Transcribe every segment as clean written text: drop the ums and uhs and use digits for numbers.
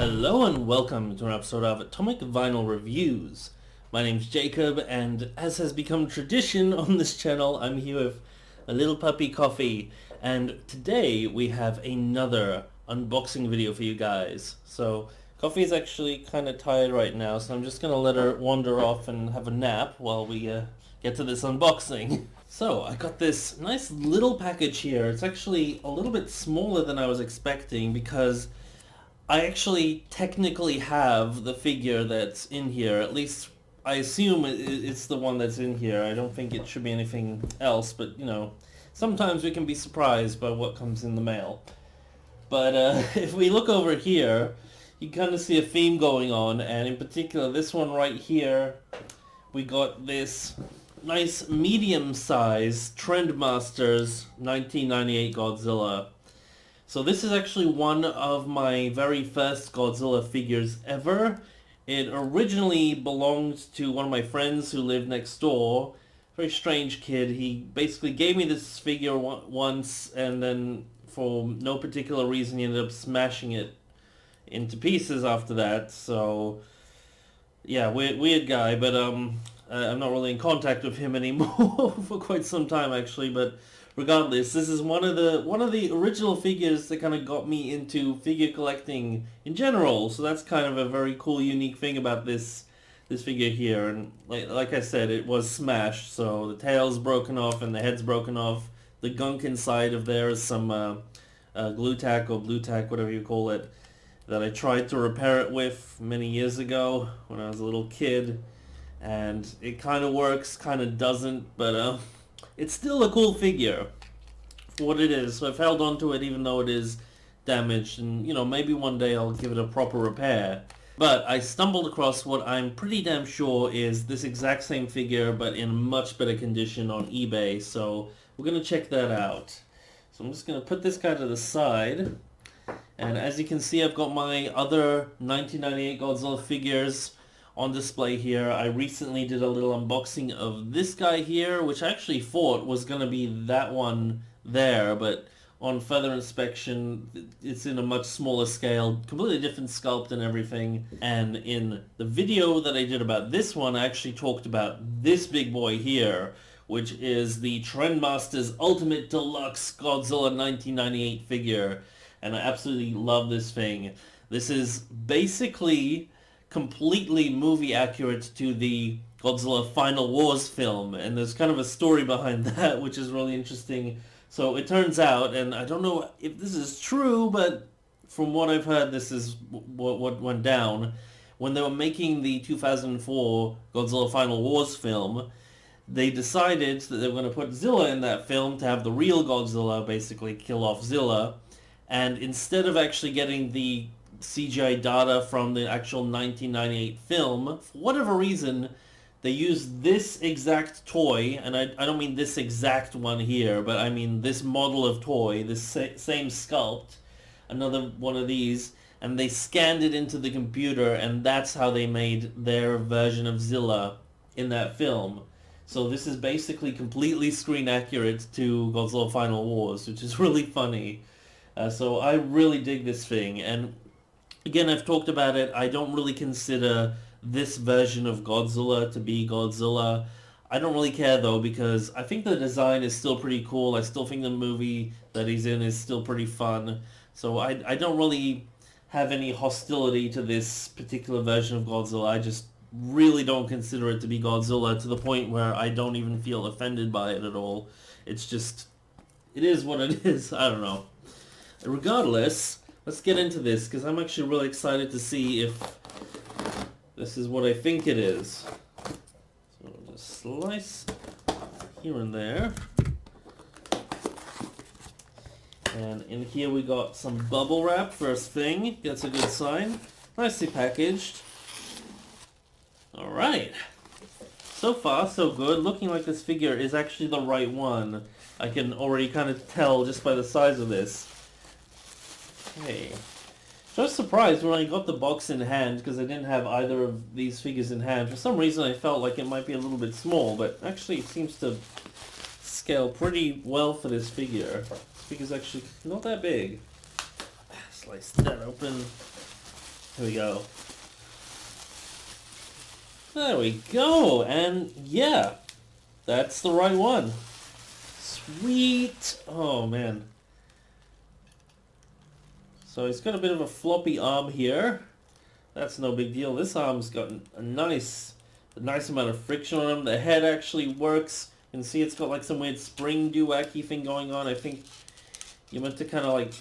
Hello and welcome to an episode of Atomic Vinyl Reviews. My name's Jacob, and as has become tradition on this channel, I'm here with a little puppy Coffee, and today we have another unboxing video for you guys. So Coffee's actually kind of tired right now, so I'm just going to let her wander off and have a nap while we get to this unboxing. So I got this nice little package here. It's actually a little bit smaller than I was expecting because I actually technically have the figure that's in here. At least I assume it's the one that's in here. I don't think it should be anything else, but you know, sometimes we can be surprised by what comes in the mail. But if we look over here, you kind of see a theme going on, and in particular this one right here, we got this nice medium-sized Trendmasters 1998 Godzilla. So this is actually one of my very first Godzilla figures ever. It originally belonged to one of my friends who lived next door. Very strange kid. He basically gave me this figure once, and then for no particular reason he ended up smashing it into pieces after that. So yeah, weird guy, but I'm not really in contact with him anymore for quite some time actually, but regardless, this is one of the original figures that kind of got me into figure collecting in general. So that's kind of a very cool, unique thing about this figure here. And like I said, it was smashed, so the tail's broken off and the head's broken off. The gunk inside of there is some glue tack or blue tack, whatever you call it, that I tried to repair it with many years ago when I was a little kid, and it kind of works, kind of doesn't, but it's still a cool figure for what it is. So I've held on to it even though it is damaged, and you know, maybe one day I'll give it a proper repair. But I stumbled across what I'm pretty damn sure is this exact same figure but in much better condition on eBay, so we're gonna check that out. So I'm just gonna put this guy to the side, and as you can see, I've got my other 1998 Godzilla figures on display here. I recently did a little unboxing of this guy here, which I actually thought was going to be that one there, but on further inspection, it's in a much smaller scale, completely different sculpt and everything. And in the video that I did about this one, I actually talked about this big boy here, which is the Trendmasters Ultimate Deluxe Godzilla 1998 figure. And I absolutely love this thing. This is basically completely movie accurate to the Godzilla Final Wars film, and there's kind of a story behind that which is really interesting. So it turns out, and I don't know if this is true, but from what I've heard, this is what went down. When they were making the 2004 Godzilla Final Wars film, they decided that they were going to put Zilla in that film to have the real Godzilla basically kill off Zilla, and instead of actually getting the CGI data from the actual 1998 film, for whatever reason, they used this exact toy, and I don't mean this exact one here, but I mean this model of toy, this same sculpt, another one of these, and they scanned it into the computer, and that's how they made their version of Zilla in that film. So this is basically completely screen accurate to Godzilla Final Wars, which is really funny. So I really dig this thing, and again, I've talked about it. I don't really consider this version of Godzilla to be Godzilla. I don't really care though, because I think the design is still pretty cool. I still think the movie that he's in is still pretty fun. So I don't really have any hostility to this particular version of Godzilla. I just really don't consider it to be Godzilla, to the point where I don't even feel offended by it at all. It's just, it is what it is. I don't know. Regardless, let's get into this, because I'm actually really excited to see if this is what I think it is. So I'll just slice here and there. And in here we got some bubble wrap, first thing. That's a good sign. Nicely packaged. Alright. So far, so good. Looking like this figure is actually the right one. I can already kind of tell just by the size of this. Okay. So I was surprised when I got the box in hand, because I didn't have either of these figures in hand. For some reason I felt like it might be a little bit small, but actually it seems to scale pretty well for this figure. This figure's actually not that big. Slice that open. Here we go. There we go, and yeah, that's the right one. Sweet! Oh man. So he's got a bit of a floppy arm here. That's no big deal. This arm's got a nice amount of friction on him. The head actually works. You can see it's got like some weird spring doo-wacky thing going on. I think you're meant to kind of like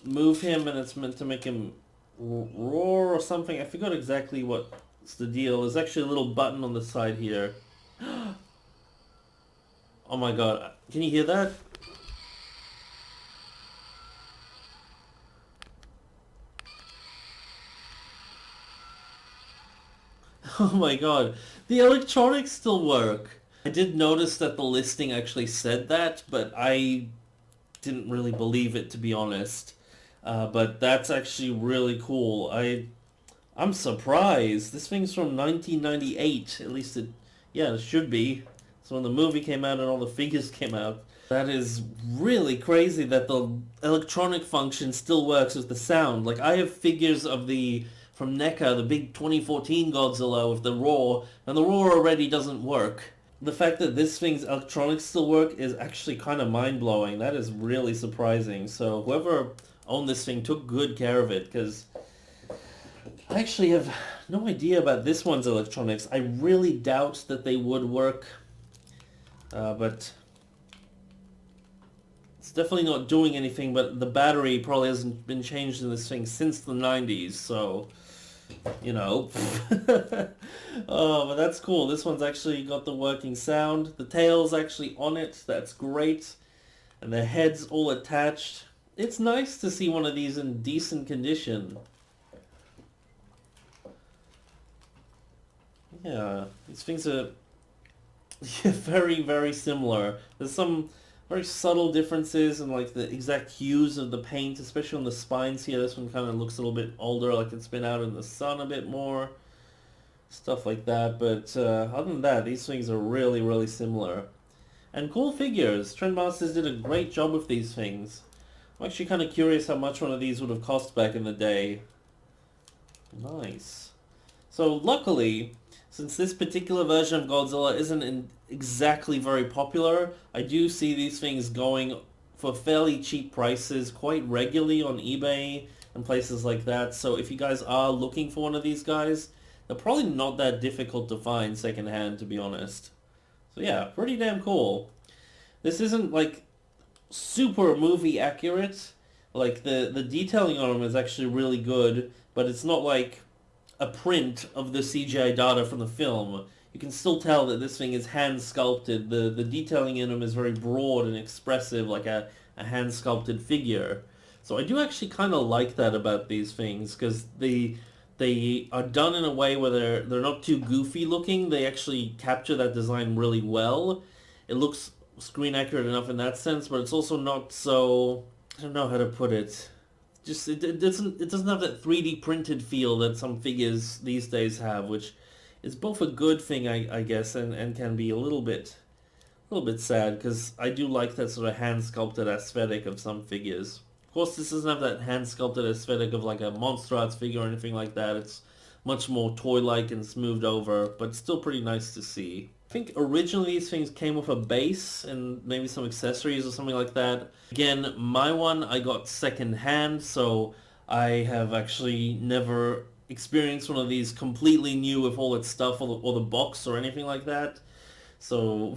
move him and it's meant to make him roar or something. I forgot exactly what's the deal. There's actually a little button on the side here. Oh my god. Can you hear that? Oh my god. The electronics still work. I did notice that the listing actually said that, but I didn't really believe it, to be honest. But that's actually really cool. I'm surprised. This thing's from 1998. At least it should be. So when the movie came out and all the figures came out. That is really crazy that the electronic function still works with the sound. Like, I have figures from NECA, the big 2014 Godzilla with the roar, and the roar already doesn't work. The fact that this thing's electronics still work is actually kind of mind-blowing. That is really surprising. So whoever owned this thing took good care of it, because I actually have no idea about this one's electronics. I really doubt that they would work, but it's definitely not doing anything, but the battery probably hasn't been changed in this thing since the 90s, so, you know. Oh, but that's cool. This one's actually got the working sound. The tail's actually on it. That's great. And the head's all attached. It's nice to see one of these in decent condition. Yeah, these things are very, very similar. There's some very subtle differences in like the exact hues of the paint, especially on the spines here. This one kind of looks a little bit older, like it's been out in the sun a bit more. Stuff like that, but other than that, these things are really, really similar. And cool figures. Trendmasters did a great job with these things. I'm actually kind of curious how much one of these would have cost back in the day. Nice. So luckily, since this particular version of Godzilla isn't exactly very popular, I do see these things going for fairly cheap prices quite regularly on eBay and places like that. So if you guys are looking for one of these guys, they're probably not that difficult to find secondhand, to be honest. So yeah, pretty damn cool. This isn't like super movie accurate. Like the detailing on them is actually really good, but it's not like a print of the CGI data from the film. You can still tell that this thing is hand sculpted. The detailing in them is very broad and expressive, like a hand sculpted figure. So I do actually kind of like that about these things, because they are done in a way where they're not too goofy looking. They actually capture that design really well. It looks screen accurate enough in that sense, but it's also not so, I don't know how to put it. Just it doesn't have that 3D printed feel that some figures these days have, which is both a good thing, I guess, and can be a little bit sad, because I do like that sort of hand sculpted aesthetic of some figures. Of course, this doesn't have that hand-sculpted aesthetic of like a Monster Arts figure or anything like that. It's much more toy-like and smoothed over, but still pretty nice to see. I think originally these things came with a base and maybe some accessories or something like that. Again, my one I got second-hand, so I have actually never experienced one of these completely new with all its stuff or the box or anything like that. So,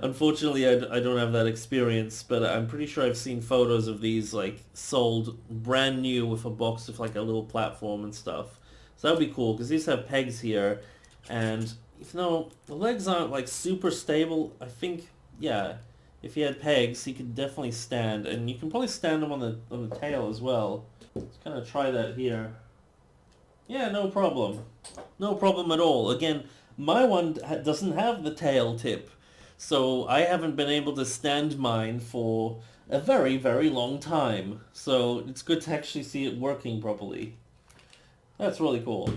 unfortunately, I don't have that experience, but I'm pretty sure I've seen photos of these, like, sold brand new with a box with, like, a little platform and stuff. So that would be cool, because these have pegs here, and even though the legs aren't, like, super stable, I think, yeah, if he had pegs, he could definitely stand, and you can probably stand him on the tail as well. Let's kind of try that here. Yeah, no problem. No problem at all. Again, my one doesn't have the tail tip, so I haven't been able to stand mine for a very, very long time. So it's good to actually see it working properly. That's really cool.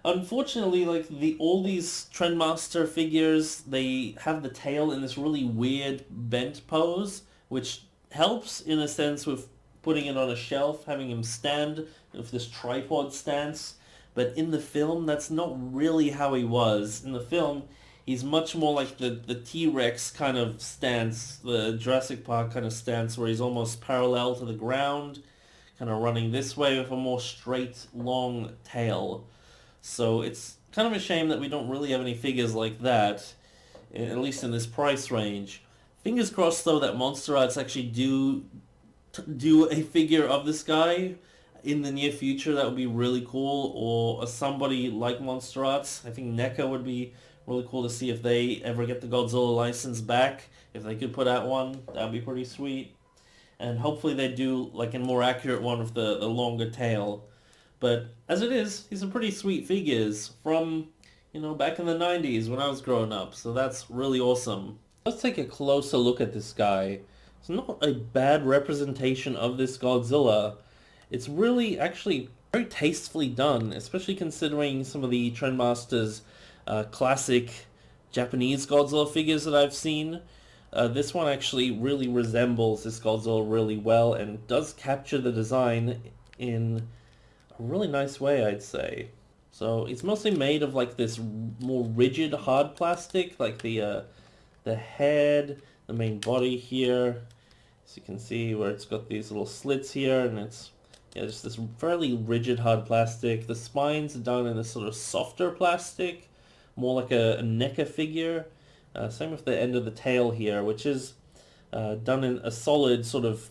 Unfortunately, like all these Trendmaster figures, they have the tail in this really weird bent pose, which helps in a sense with putting it on a shelf, having him stand with this tripod stance. But in the film, that's not really how he was. In the film, he's much more like the T-Rex kind of stance, the Jurassic Park kind of stance, where he's almost parallel to the ground, kind of running this way with a more straight, long tail. So it's kind of a shame that we don't really have any figures like that, at least in this price range. Fingers crossed, though, that Monster Arts actually do a figure of this guy in the near future. That would be really cool. Or somebody like Monster Arts. I think NECA would be really cool to see if they ever get the Godzilla license back. If they could put out one, that would be pretty sweet. And hopefully they do like a more accurate one with the longer tail. But as it is, these are pretty sweet figures from, back in the 90s when I was growing up. So that's really awesome. Let's take a closer look at this guy. It's not a bad representation of this Godzilla. It's really actually very tastefully done, especially considering some of the Trendmasters classic Japanese Godzilla figures that I've seen. This one actually really resembles this Godzilla really well and does capture the design in a really nice way, I'd say. So it's mostly made of like this more rigid hard plastic, like the head, the main body here. As you can see where it's got these little slits here, and it's just this fairly rigid hard plastic. The spine's done in a sort of softer plastic, more like a NECA figure. Same with the end of the tail here, which is done in a solid sort of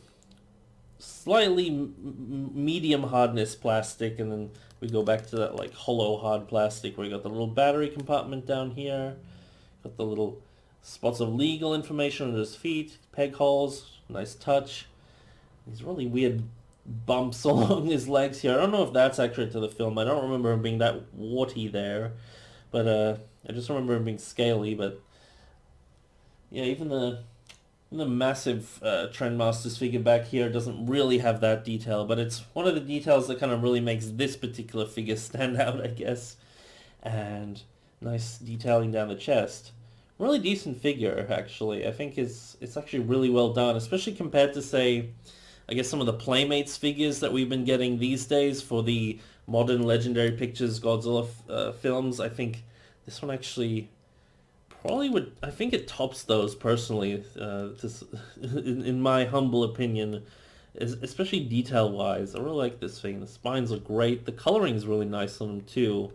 slightly medium hardness plastic, and then we go back to that like hollow hard plastic where you got the little battery compartment down here, got the little spots of legal information under his feet, peg holes, nice touch. These really weird bumps along his legs here. I don't know if that's accurate to the film. I don't remember him being that warty there, but I just remember him being scaly. But yeah, even the massive Trendmasters figure back here doesn't really have that detail, but it's one of the details that kind of really makes this particular figure stand out, I guess. And nice detailing down the chest. Really decent figure, actually. I think it's actually really well done, especially compared to, say, I guess some of the Playmates figures that we've been getting these days for the modern Legendary Pictures Godzilla films. I think this one actually probably would, I think it tops those personally, in my humble opinion, especially detail-wise. I really like this thing. The spines are great. The coloring is really nice on them, too.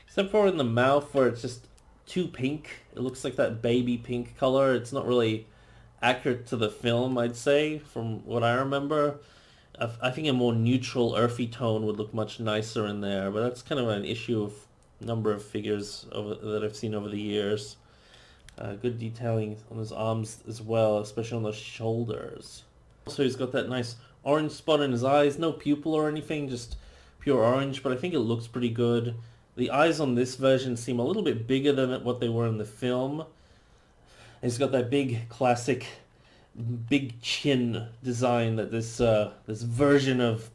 Except for in the mouth where it's just too pink. It looks like that baby pink color. It's not really accurate to the film, I'd say, from what I remember. I think a more neutral, earthy tone would look much nicer in there, but that's kind of an issue of number of figures that I've seen over the years. Good detailing on his arms as well, especially on the shoulders. Also, he's got that nice orange spot in his eyes. No pupil or anything, just pure orange, but I think it looks pretty good. The eyes on this version seem a little bit bigger than what they were in the film. He's got that big classic big chin design that this version of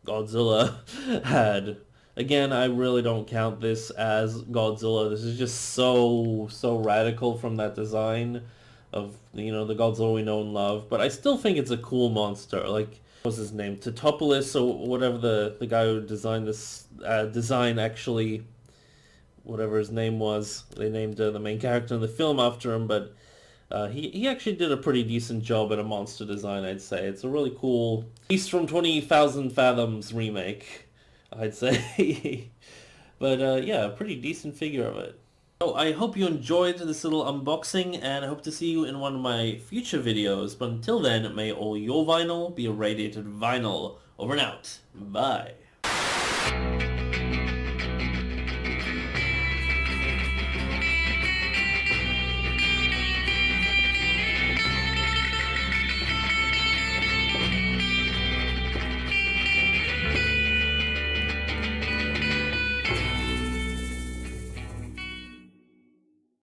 Godzilla had. Again, I really don't count this as Godzilla. This is just so radical from that design of, the Godzilla we know and love. But I still think it's a cool monster. Like, what's his name? Totopoulos, or whatever the guy who designed this design actually, whatever his name was. They named the main character in the film after him, but he actually did a pretty decent job at a monster design, I'd say. It's a really cool Beast from 20,000 Fathoms remake, I'd say. But yeah, a pretty decent figure of it. So I hope you enjoyed this little unboxing, and I hope to see you in one of my future videos. But until then, may all your vinyl be irradiated vinyl. Over and out. Bye.